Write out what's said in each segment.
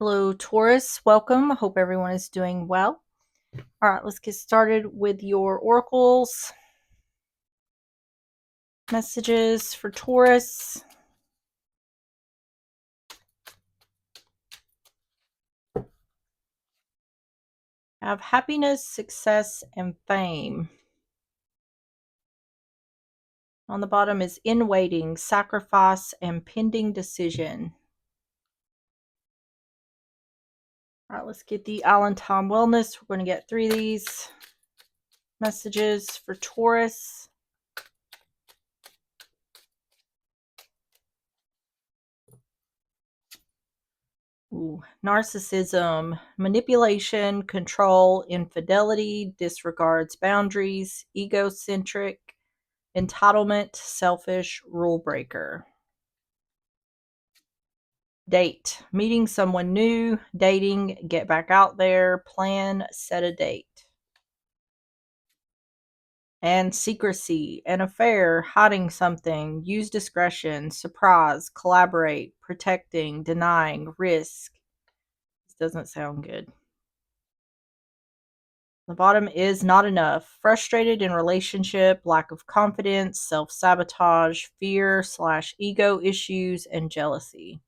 Hello, Taurus. Welcome. I hope everyone is doing well. All right, let's get started with your oracles. Messages for Taurus. Have happiness, success, and fame. On the bottom is in waiting, sacrifice, and pending decision. All right, let's get the Island Time Wellness. We're going to get 3 of these messages for Taurus. Ooh, narcissism, manipulation, control, infidelity, disregards boundaries, egocentric, entitlement, selfish, rule breaker. Date, meeting someone new, dating, get back out there, plan, set a date. And secrecy, an affair, hiding something, use discretion, surprise, collaborate, protecting, denying, risk. This doesn't sound good. The bottom is not enough. Frustrated in relationship, lack of confidence, self-sabotage, fear/ego issues, and jealousy.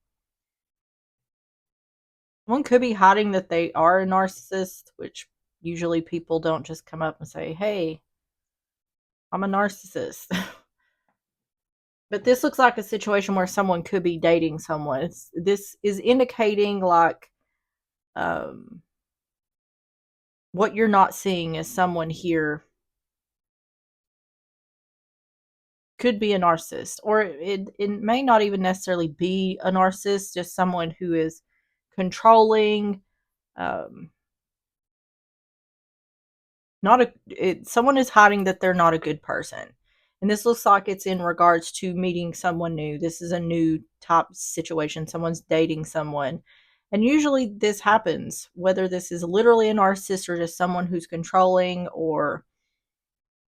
One could be hiding that they are a narcissist, which usually people don't just come up and say, hey, I'm a narcissist. But this looks like a situation where someone could be dating someone. This is indicating like what you're not seeing is someone here could be a narcissist, or it may not even necessarily be a narcissist, just someone who is controlling, someone is hiding that they're not a good person. And this looks like it's in regards to meeting someone new. This is a new type situation. Someone's dating someone. And usually this happens, whether this is literally a narcissist or just someone who's controlling or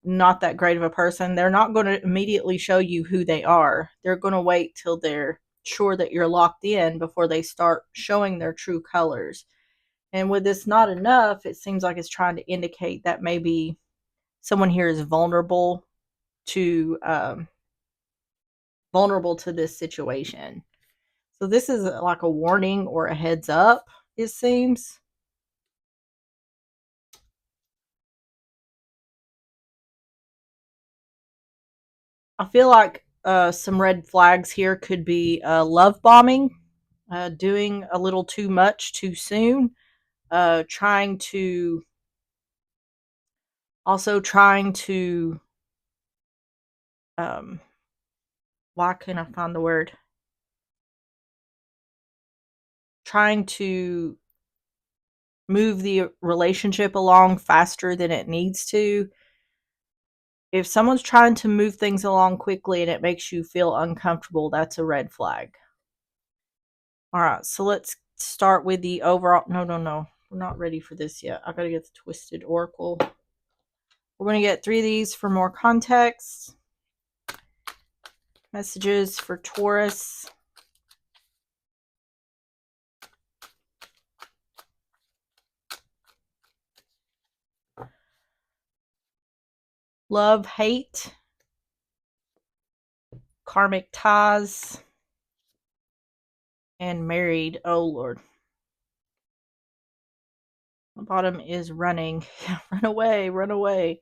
not that great of a person. They're not going to immediately show you who they are. They're going to wait till they're sure that you're locked in before they start showing their true colors. And with this not enough, it seems like it's trying to indicate that maybe someone here is vulnerable to this situation. So this is like a warning or a heads up, it seems. I feel like some red flags here could be love bombing, doing a little too much too soon, trying to um, why can't I find the word? Trying to move the relationship along faster than it needs to. If someone's trying to move things along quickly and it makes you feel uncomfortable, that's a red flag. All right, so let's start with the overall. No. We're not ready for this yet. I gotta get the Twisted Oracle. We're going to get 3 of these for more context. Messages for Taurus. Love, hate, karmic ties, and married. Oh, Lord. The bottom is running. Run away, run away.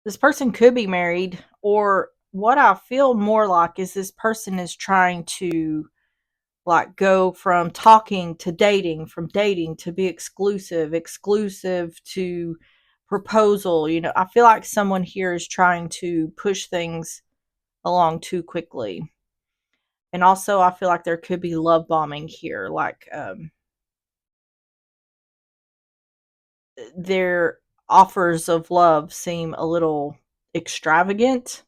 This person could be married, or what I feel more like is this person is trying to like go from talking to dating, from dating to be exclusive, exclusive to proposal. You know, I feel like someone here is trying to push things along too quickly. And also I feel like there could be love bombing here, like their offers of love seem a little extravagant.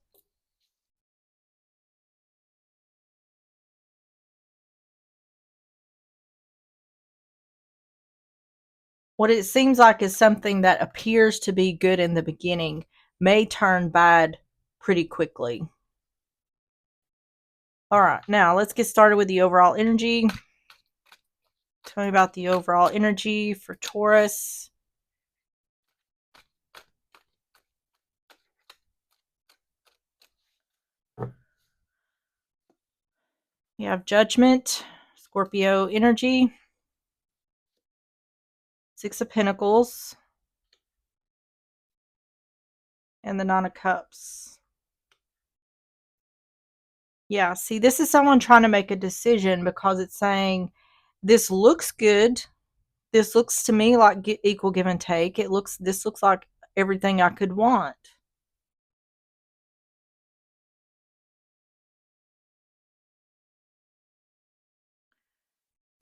What it seems like is something that appears to be good in the beginning may turn bad pretty quickly. All right, now let's get started with the overall energy. Tell me about the overall energy for Taurus. You have Judgment, Scorpio energy, Six of Pentacles, and the Nine of Cups. Yeah, see, this is someone trying to make a decision because it's saying, this looks good. This looks to me like equal give and take. This looks like everything I could want.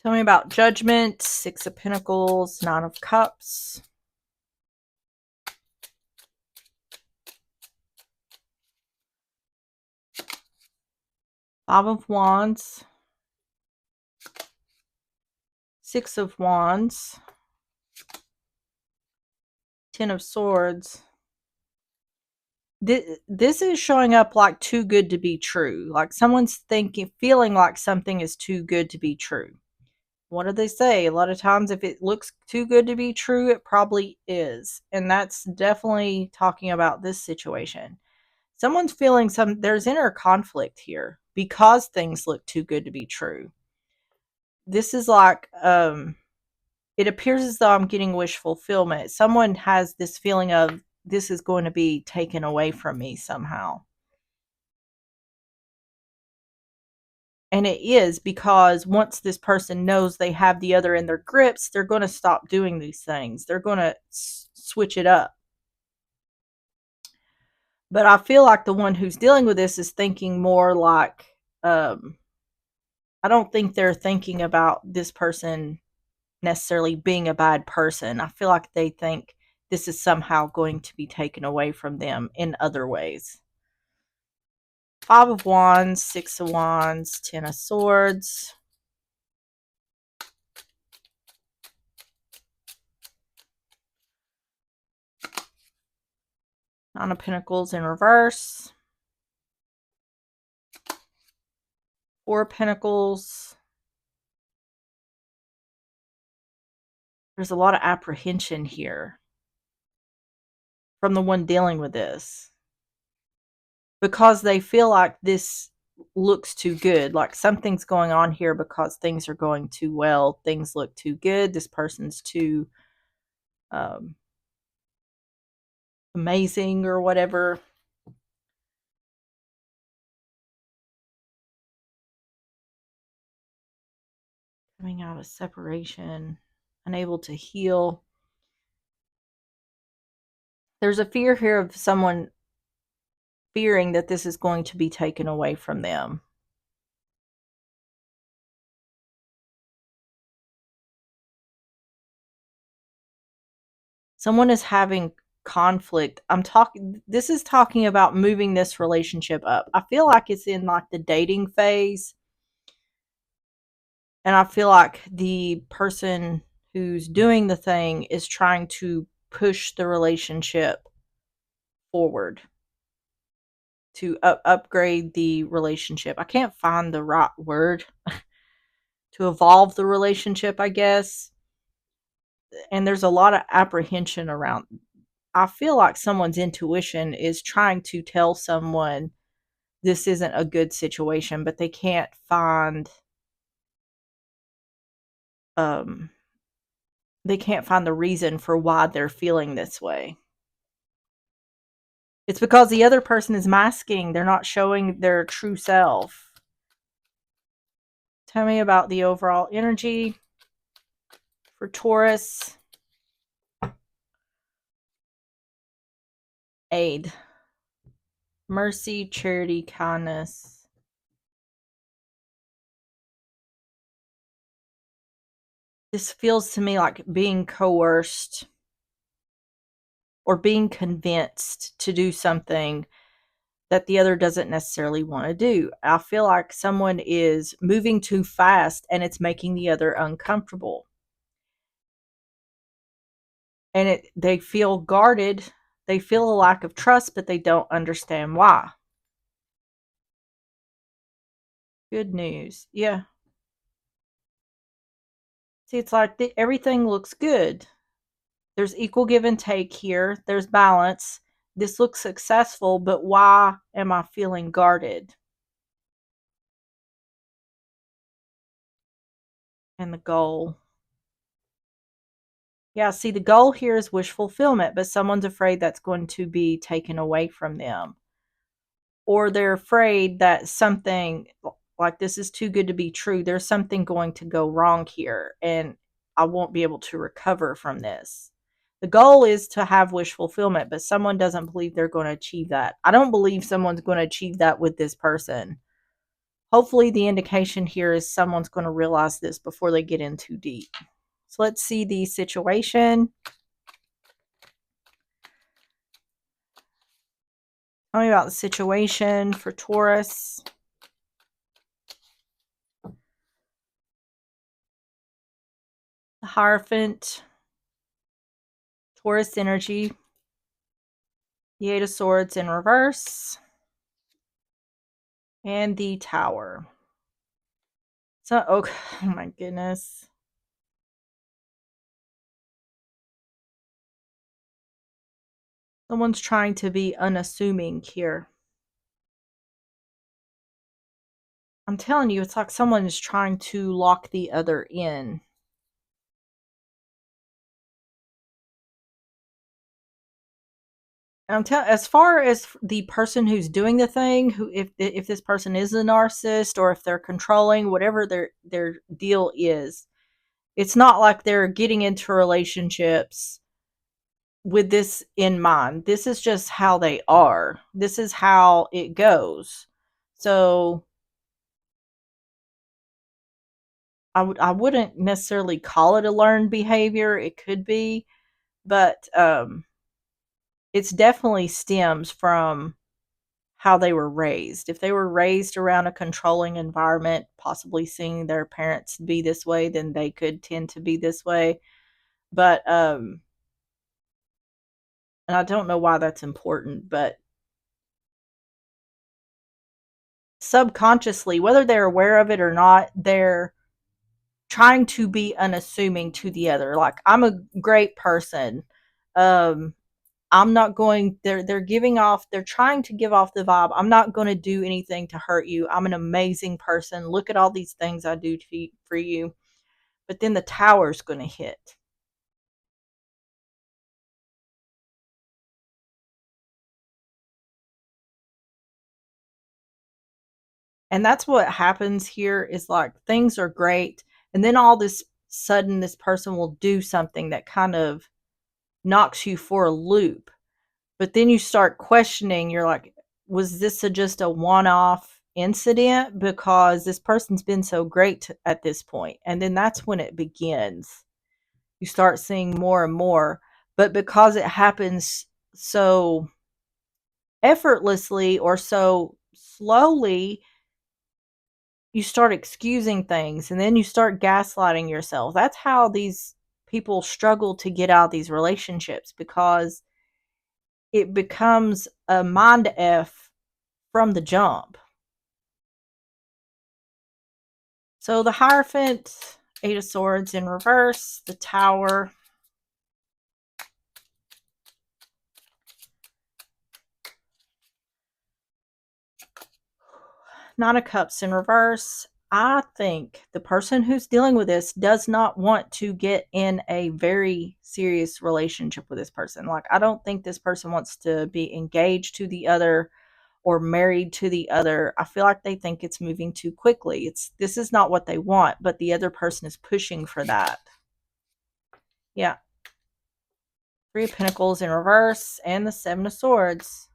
Tell me about Judgment, Six of Pentacles, Nine of Cups. Five of Wands, Six of Wands, Ten of Swords. This is showing up like too good to be true. Like someone's feeling like something is too good to be true. What do they say? A lot of times if it looks too good to be true, it probably is. And that's definitely talking about this situation. Someone's feeling there's inner conflict here because things look too good to be true. This is like, it appears as though I'm getting wish fulfillment. Someone has this feeling of this is going to be taken away from me somehow. And it is, because once this person knows they have the other in their grips, they're going to stop doing these things. They're going to switch it up. But I feel like the one who's dealing with this is thinking more like, I don't think they're thinking about this person necessarily being a bad person. I feel like they think this is somehow going to be taken away from them in other ways. Five of Wands, Six of Wands, Ten of Swords. Nine of Pentacles in reverse. Four of Pentacles. There's a lot of apprehension here from the one dealing with this, because they feel like this looks too good. Like something's going on here because things are going too well. Things look too good. This person's too amazing or whatever. Coming out of separation, unable to heal. There's a fear here of someone fearing that this is going to be taken away from them. Someone is having conflict. This is talking about moving this relationship up. I feel like it's in like the dating phase. And I feel like the person who's doing the thing is trying to push the relationship forward, to upgrade the relationship. I can't find the right word. To evolve the relationship, I guess. And there's a lot of apprehension around. I feel like someone's intuition is trying to tell someone this isn't a good situation, but they can't find they can't find the reason for why they're feeling this way. It's because the other person is masking. They're not showing their true self. Tell me about the overall energy for Taurus. Aid. Mercy, charity, kindness. This feels to me like being coerced or being convinced to do something that the other doesn't necessarily want to do. I feel like someone is moving too fast and it's making the other uncomfortable. And they feel guarded. They feel a lack of trust, but they don't understand why. Good news. Yeah. See, it's like everything looks good. There's equal give and take here. There's balance. This looks successful, but why am I feeling guarded? And the goal. Yeah, see, the goal here is wish fulfillment, but someone's afraid that's going to be taken away from them. Or they're afraid that something like this is too good to be true. There's something going to go wrong here, and I won't be able to recover from this. The goal is to have wish fulfillment, but someone doesn't believe they're going to achieve that. I don't believe someone's going to achieve that with this person. Hopefully, the indication here is someone's going to realize this before they get in too deep. So let's see the situation. Tell me about the situation for Taurus. The Hierophant, Taurus energy, the Eight of Swords in reverse, and the Tower. So, oh my goodness. Someone's trying to be unassuming here. I'm telling you, it's like someone is trying to lock the other in. And I'm telling, as far as the person who's doing the thing, who if this person is a narcissist or if they're controlling, whatever their deal is, it's not like they're getting into relationships with this in mind. This is just how they are. This is how it goes. So I wouldn't necessarily call it a learned behavior. It could be, but it's definitely stems from how they were raised. If they were raised around a controlling environment, possibly seeing their parents be this way, then they could tend to be this way. But and I don't know why that's important, but subconsciously, whether they're aware of it or not, they're trying to be unassuming to the other. Like, I'm a great person. Um, I'm not going they're giving off they're trying to give off the vibe. I'm not going to do anything to hurt you. I'm an amazing person. Look at all these things I do for you. But then the tower's going to hit. And that's what happens here is like things are great and then all this sudden this person will do something that kind of knocks you for a loop. But then you start questioning, you're like, was this just a one-off incident? Because this person's been so great at this point. And then that's when it begins. You start seeing more and more. But because it happens so effortlessly or so slowly, you start excusing things and then you start gaslighting yourself. That's how these people struggle to get out of these relationships because it becomes a mind F from the jump. So the Hierophant, Eight of Swords in reverse, the Tower, Nine of Cups in reverse. I think the person who's dealing with this does not want to get in a very serious relationship with this person. Like, I don't think this person wants to be engaged to the other or married to the other. I feel like they think it's moving too quickly. This is not what they want, but the other person is pushing for that. Yeah. Three of Pentacles in reverse and the Seven of Swords.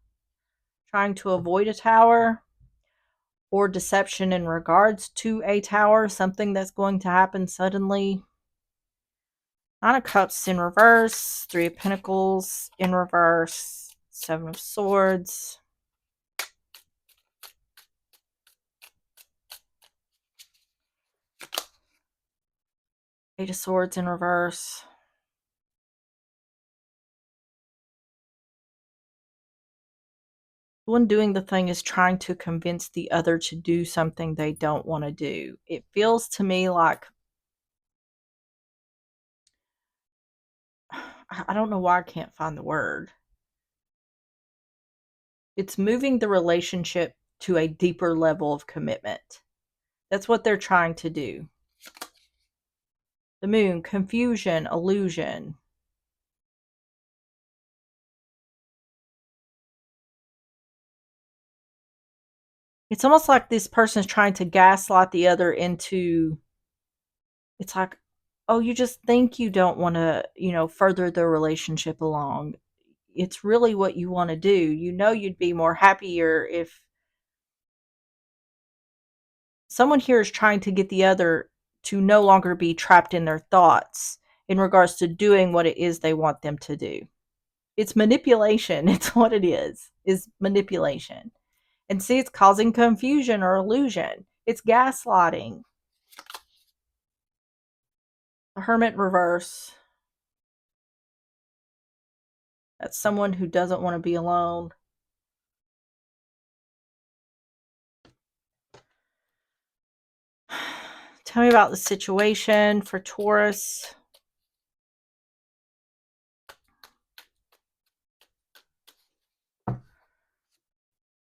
Trying to avoid a tower or deception in regards to a tower, something that's going to happen suddenly. Nine of Cups in reverse, Three of Pentacles in reverse, Seven of Swords. Eight of Swords in reverse. The one doing the thing is trying to convince the other to do something they don't want to do. It feels to me like I don't know why I can't find the word. It's moving the relationship to a deeper level of commitment. That's what they're trying to do. The moon, confusion, illusion. It's almost like this person is trying to gaslight the other into, it's like, oh, you just think you don't want to, further the relationship along. It's really what you want to do. You'd be more happier if someone here is trying to get the other to no longer be trapped in their thoughts in regards to doing what it is they want them to do. It's manipulation. It's what it is manipulation. And see, it's causing confusion or illusion. It's gaslighting. The Hermit reverse. That's someone who doesn't want to be alone. Tell me about the situation for Taurus.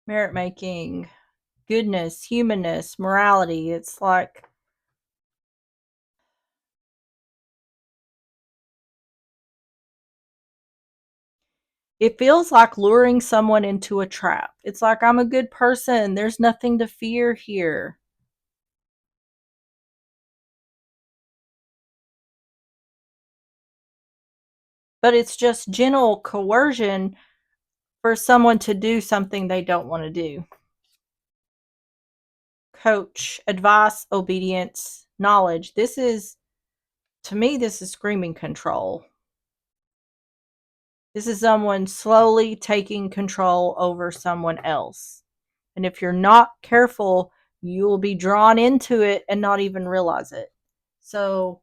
Merit making, goodness, humanness, morality. It's like it feels like luring someone into a trap. It's like, I'm a good person. There's nothing to fear here. But it's just gentle coercion for someone to do something they don't want to do. Coach, advice, obedience, knowledge. To me, this is screaming control. This is someone slowly taking control over someone else. And if you're not careful, you will be drawn into it and not even realize it. So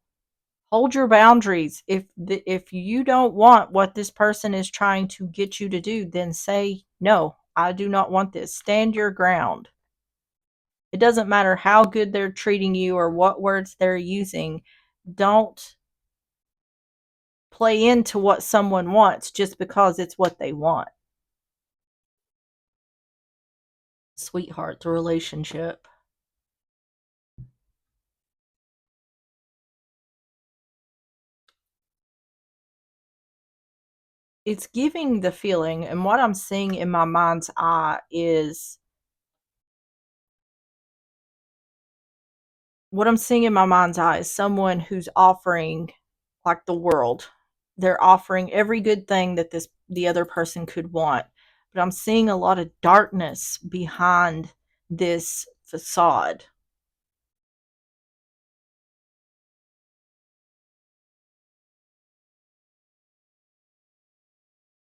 hold your boundaries. If you don't want what this person is trying to get you to do, then say, no, I do not want this. Stand your ground. It doesn't matter how good they're treating you or what words they're using. Don't play into what someone wants just because it's what they want. Sweetheart, the relationship. It's giving the feeling, and what I'm seeing in my mind's eye is someone who's offering like the world. They're offering every good thing that the other person could want. But I'm seeing a lot of darkness behind this facade.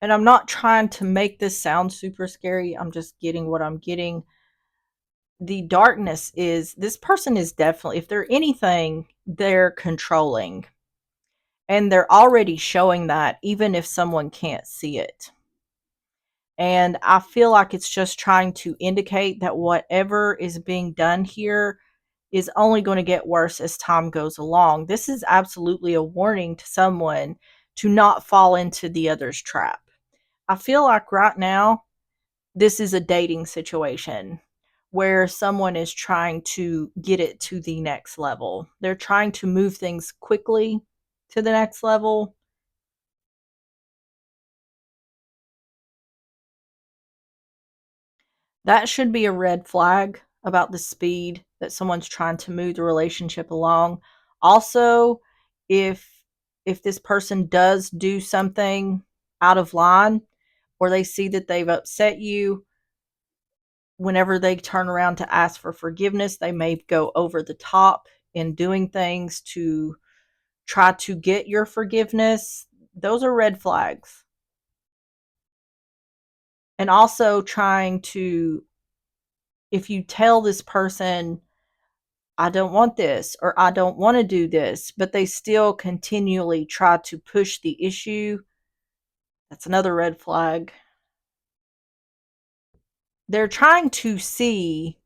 And I'm not trying to make this sound super scary. I'm just getting what I'm getting. The darkness is this person is definitely, if they're anything, they're controlling. And they're already showing that even if someone can't see it. And I feel like it's just trying to indicate that whatever is being done here is only going to get worse as time goes along. This is absolutely a warning to someone to not fall into the other's trap. I feel like right now, this is a dating situation where someone is trying to get it to the next level. They're trying to move things quickly to the next level. That should be a red flag about the speed that someone's trying to move the relationship along. Also, if this person does do something out of line or they see that they've upset you, whenever they turn around to ask for forgiveness, they may go over the top in doing things to try to get your forgiveness. Those are red flags. And also trying to, if you tell this person, I don't want this or I don't want to do this, but they still continually try to push the issue, that's another red flag. They're trying to see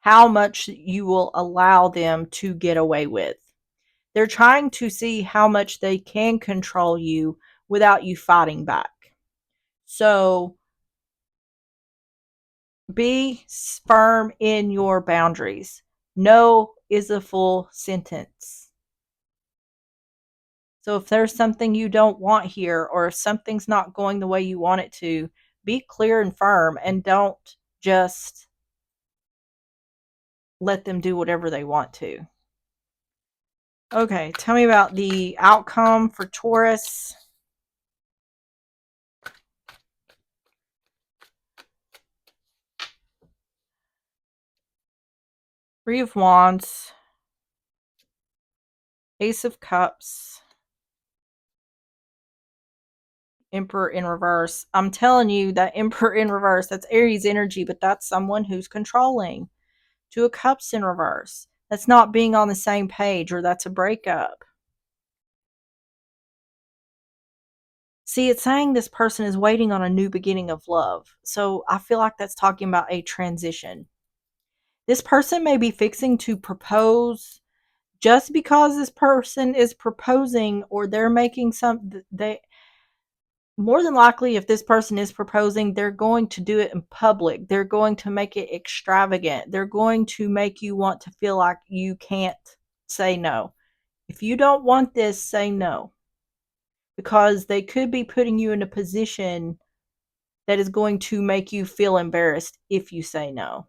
how much you will allow them to get away with. They're trying to see how much they can control you without you fighting back. So be firm in your boundaries. No is a full sentence. So if there's something you don't want here, or if something's not going the way you want it to, be clear and firm and don't just let them do whatever they want to. Okay, tell me about the outcome for Taurus. Three of Wands, Ace of Cups, Emperor in reverse. I'm telling you, that Emperor in reverse, that's Aries energy, but that's someone who's controlling. Two of Cups in reverse. That's not being on the same page, or that's a breakup. See, it's saying this person is waiting on a new beginning of love. So I feel like that's talking about a transition. This person may be fixing to propose. Just because this person is proposing, or they're making they more than likely, if this person is proposing, they're going to do it in public. They're going to make it extravagant. They're going to make you want to feel like you can't say no. If you don't want this, say no. Because they could be putting you in a position that is going to make you feel embarrassed if you say no.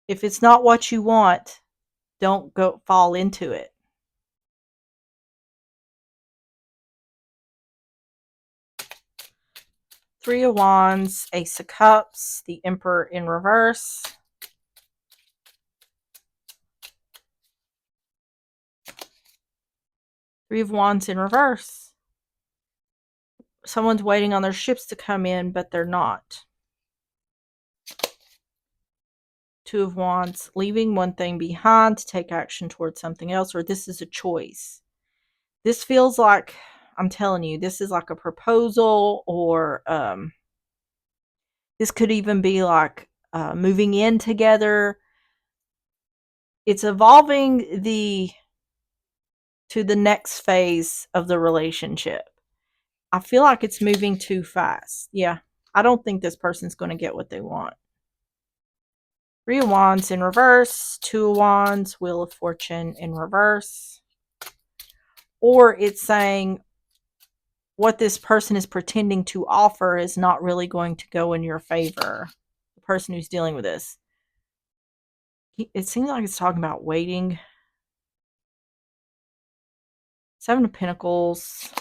If it's not what you want, don't go fall into it. Three of Wands, Ace of Cups, the Emperor in reverse. Three of Wands in reverse. Someone's waiting on their ships to come in, but they're not. Two of Wands, leaving one thing behind to take action towards something else, or this is a choice. This feels like, I'm telling you, this is like a proposal, or this could even be like moving in together. It's evolving to the next phase of the relationship. I feel like it's moving too fast. Yeah, I don't think this person's going to get what they want. Three of Wands in reverse, Two of Wands, Wheel of Fortune in reverse. Or it's saying what this person is pretending to offer is not really going to go in your favor. The person who's dealing with this. It seems like it's talking about waiting. Seven of Pentacles.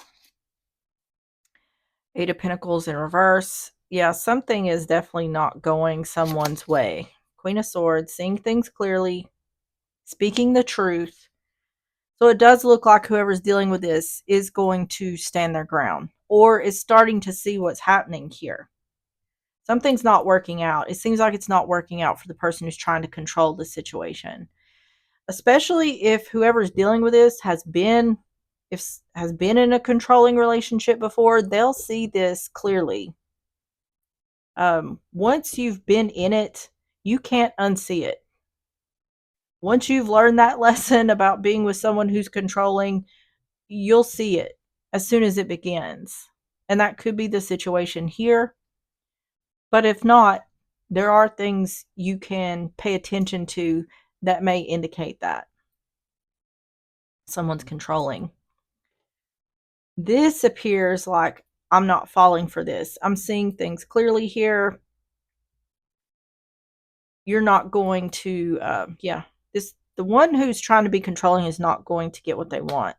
Eight of Pentacles in reverse. Yeah, something is definitely not going someone's way. Queen of Swords, seeing things clearly, speaking the truth. So it does look like whoever's dealing with this is going to stand their ground, or is starting to see what's happening here. Something's not working out. It seems like it's not working out for the person who's trying to control the situation. Especially if whoever's dealing with this has been in a controlling relationship before, they'll see this clearly. Once you've been in it, you can't unsee it. Once you've learned that lesson about being with someone who's controlling, you'll see it as soon as it begins. And that could be the situation here. But if not, there are things you can pay attention to that may indicate that someone's controlling. This appears like I'm not falling for this. I'm seeing things clearly here. You're not going to, the one who's trying to be controlling is not going to get what they want.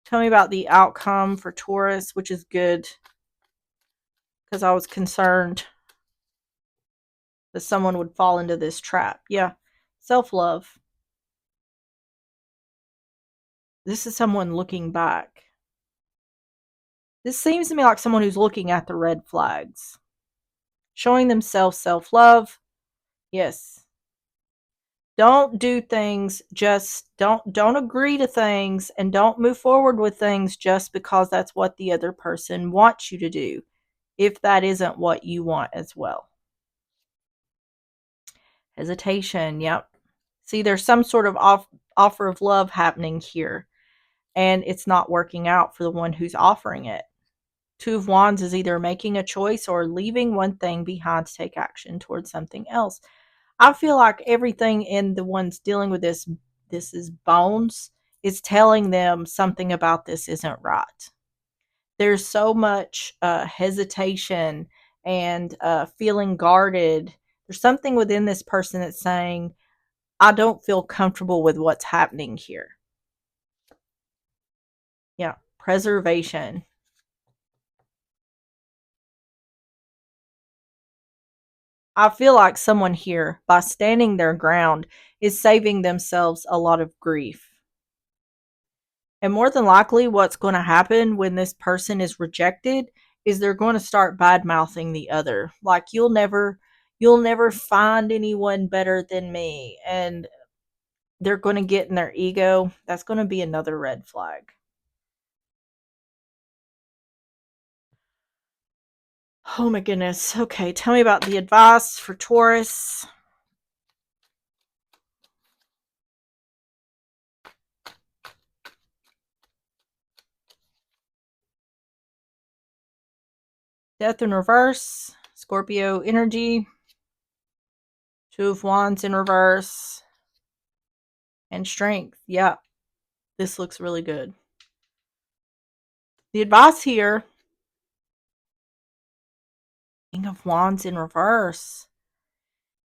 Tell me about the outcome for Taurus, which is good, because I was concerned that someone would fall into this trap. Yeah, self-love. This is someone looking back. This seems to me like someone who's looking at the red flags. Showing themselves self-love. Yes. Don't do things, just don't agree to things, and don't move forward with things just because that's what the other person wants you to do, if that isn't what you want as well. Hesitation, yep. See, there's some sort of offer of love happening here, and it's not working out for the one who's offering it. Two of Wands is either making a choice or leaving one thing behind to take action towards something else. I feel like everything in the ones dealing with this is bones, is telling them something about this isn't right. There's so much hesitation and feeling guarded. There's something within this person that's saying, I don't feel comfortable with what's happening here. Yeah, preservation. I feel like someone here, by standing their ground, is saving themselves a lot of grief. And more than likely, what's going to happen when this person is rejected is they're going to start bad mouthing the other. Like, you'll never find anyone better than me. And they're going to get in their ego. That's going to be another red flag. Oh my goodness. Okay, tell me about the advice for Taurus. Death in reverse, Scorpio energy, Two of Wands in reverse, and strength. Yeah, this looks really good. The advice here, King of Wands in reverse.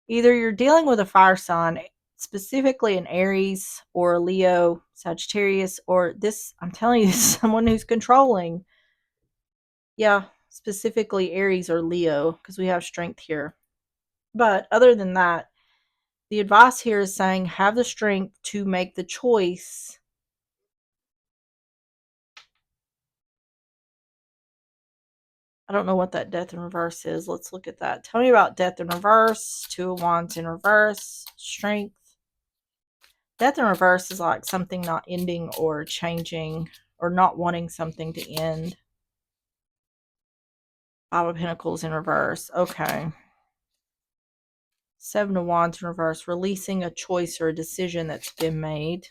Either you're dealing with a fire sign, specifically an Aries or a Leo, Sagittarius, or this, I'm telling you, this is someone who's controlling. Yeah, specifically Aries or Leo, because we have strength here. But other than that, the advice here is saying have the strength to make the choice. I don't know what that death in reverse is. Let's look at that. Tell me about death in reverse, Two of Wands in reverse, strength. Death in reverse is like something not ending or changing or not wanting something to end. Five of Pentacles in reverse. Okay. Seven of Wands in reverse. Releasing a choice or a decision that's been made.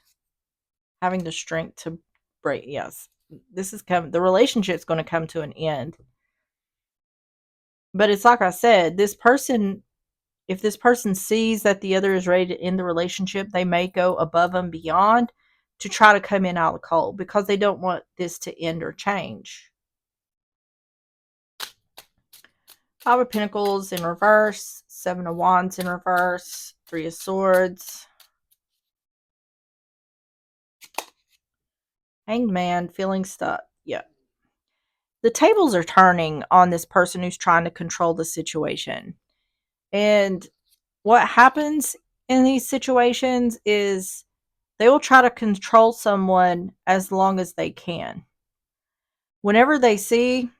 Having the strength to break. Yes. This is coming. The relationship's going to come to an end. But it's like I said, this person, if this person sees that the other is ready to end the relationship, they may go above and beyond to try to come in out of the cold because they don't want this to end or change. Five of Pentacles in reverse, Seven of Wands in reverse, Three of Swords. Hanged Man, feeling stuck. Yeah. The tables are turning on this person who's trying to control the situation. And what happens in these situations is they will try to control someone as long as they can. Whenever they see,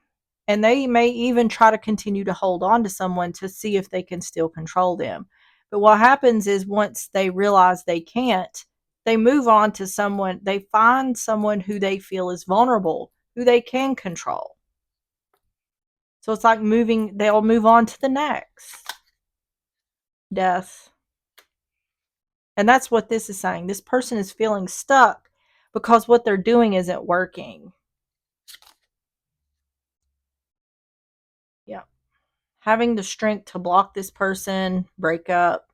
and they may even try to continue to hold on to someone to see if they can still control them. But what happens is once they realize they can't, they move on to someone, they find someone who they feel is vulnerable, who they can control. So it's like they'll move on to the next. Death. And that's what this is saying. This person is feeling stuck because what they're doing isn't working. Yeah. Having the strength to block this person, break up.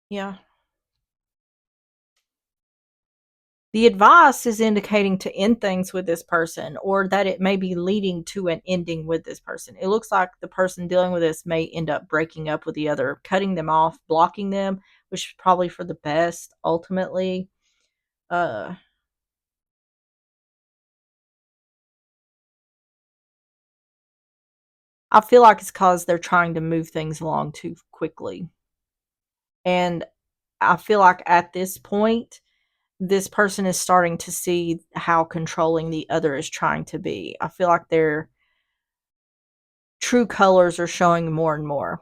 Yeah. The advice is indicating to end things with this person or that it may be leading to an ending with this person. It looks like the person dealing with this may end up breaking up with the other, cutting them off, blocking them, which is probably for the best ultimately. I feel like it's because they're trying to move things along too quickly. And I feel like at this point, this person is starting to see how controlling the other is trying to be. I feel like their true colors are showing more and more.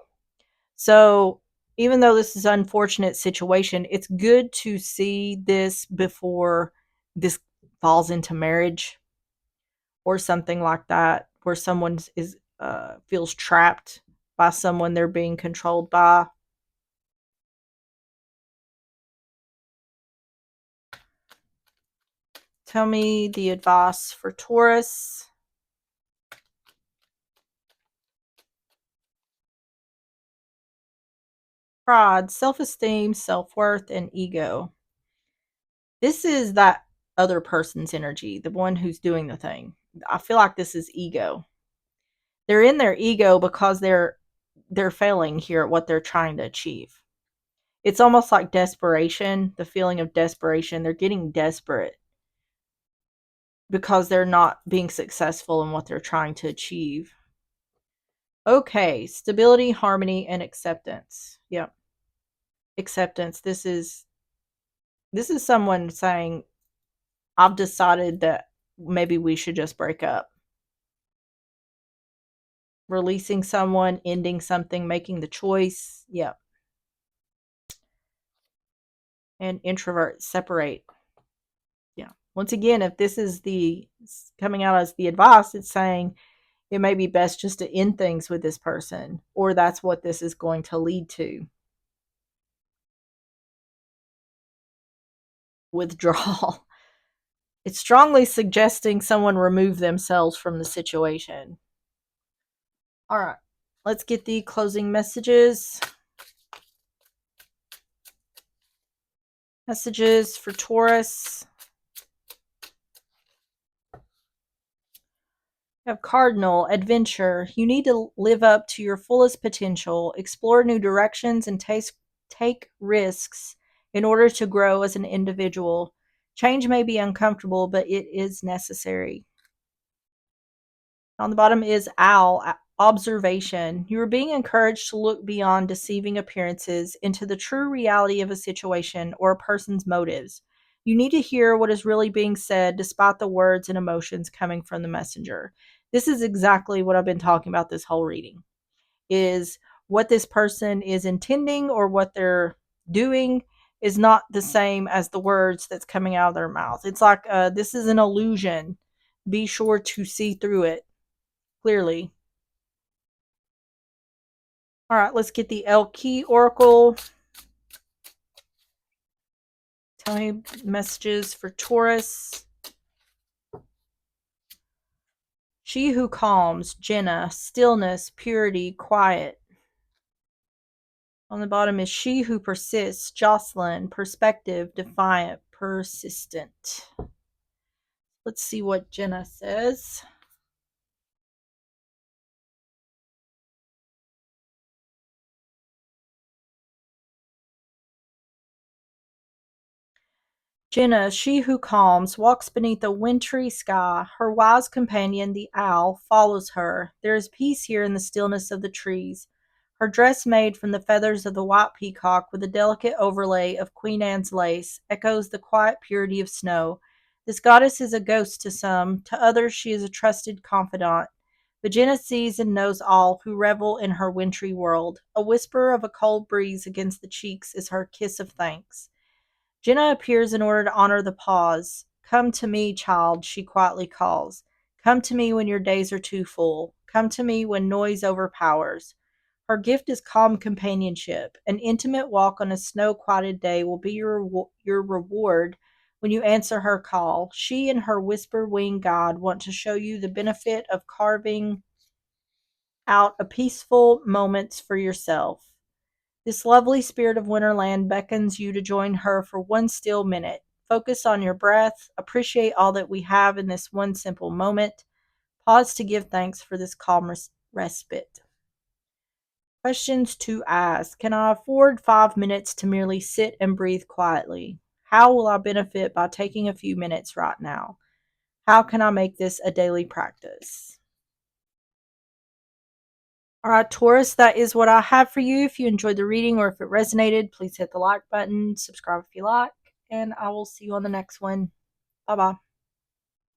So, even though this is an unfortunate situation, it's good to see this before this falls into marriage or something like that, where someone is feels trapped by someone they're being controlled by. Tell me the advice for Taurus. Pride, self-esteem, self-worth, and ego. This is that other person's energy, the one who's doing the thing. I feel like this is ego. They're in their ego because they're failing here at what they're trying to achieve. It's almost like desperation, the feeling of desperation. They're getting desperate because they're not being successful in what they're trying to achieve. Okay, stability, harmony, and acceptance. Yep. Acceptance. This is someone saying, I've decided that maybe we should just break up. Releasing someone, ending something, making the choice. Yep. And introvert, separate. Yeah. Once again, if this is the coming out as the advice, it's saying it may be best just to end things with this person, or that's what this is going to lead to. Withdrawal. It's strongly suggesting someone remove themselves from the situation. All right. Let's get the closing messages. Messages for Taurus. You have Cardinal, adventure. You need to live up to your fullest potential, explore new directions, and take risks in order to grow as an individual. Change may be uncomfortable, but it is necessary. On the bottom is owl, observation. You are being encouraged to look beyond deceiving appearances into the true reality of a situation or a person's motives. You need to hear what is really being said despite the words and emotions coming from the messenger. This is exactly what I've been talking about this whole reading. Is what this person is intending or what they're doing is not the same as the words that's coming out of their mouth. It's like this is an illusion. Be sure to see through it clearly. All right, let's get the L key oracle. Tell me messages for Taurus. She who calms, Jenna, stillness, purity, quiet. On the bottom is she who persists, Jocelyn, perspective, defiant, persistent. Let's see what Jenna says. Jenna, she who calms, walks beneath a wintry sky. Her wise companion, the owl, follows her. There is peace here in the stillness of the trees. Her dress, made from the feathers of the white peacock with a delicate overlay of Queen Anne's lace, echoes the quiet purity of snow. This goddess is a ghost to some, to others she is a trusted confidant. But Jenna sees and knows all who revel in her wintry world. A whisper of a cold breeze against the cheeks is her kiss of thanks. Jenna appears in order to honor the pause. Come to me, child, she quietly calls. Come to me when your days are too full. Come to me when noise overpowers. Her gift is calm companionship. An intimate walk on a snow-quieted day will be your reward when you answer her call. She and her whisper-winged guide want to show you the benefit of carving out a peaceful moments for yourself. This lovely spirit of Winterland beckons you to join her for one still minute. Focus on your breath. Appreciate all that we have in this one simple moment. Pause to give thanks for this calm respite. Questions to ask. Can I afford 5 minutes to merely sit and breathe quietly? How will I benefit by taking a few minutes right now? How can I make this a daily practice? All right, Taurus, that is what I have for you. If you enjoyed the reading or if it resonated, please hit the like button, subscribe if you like, and I will see you on the next one. Bye bye.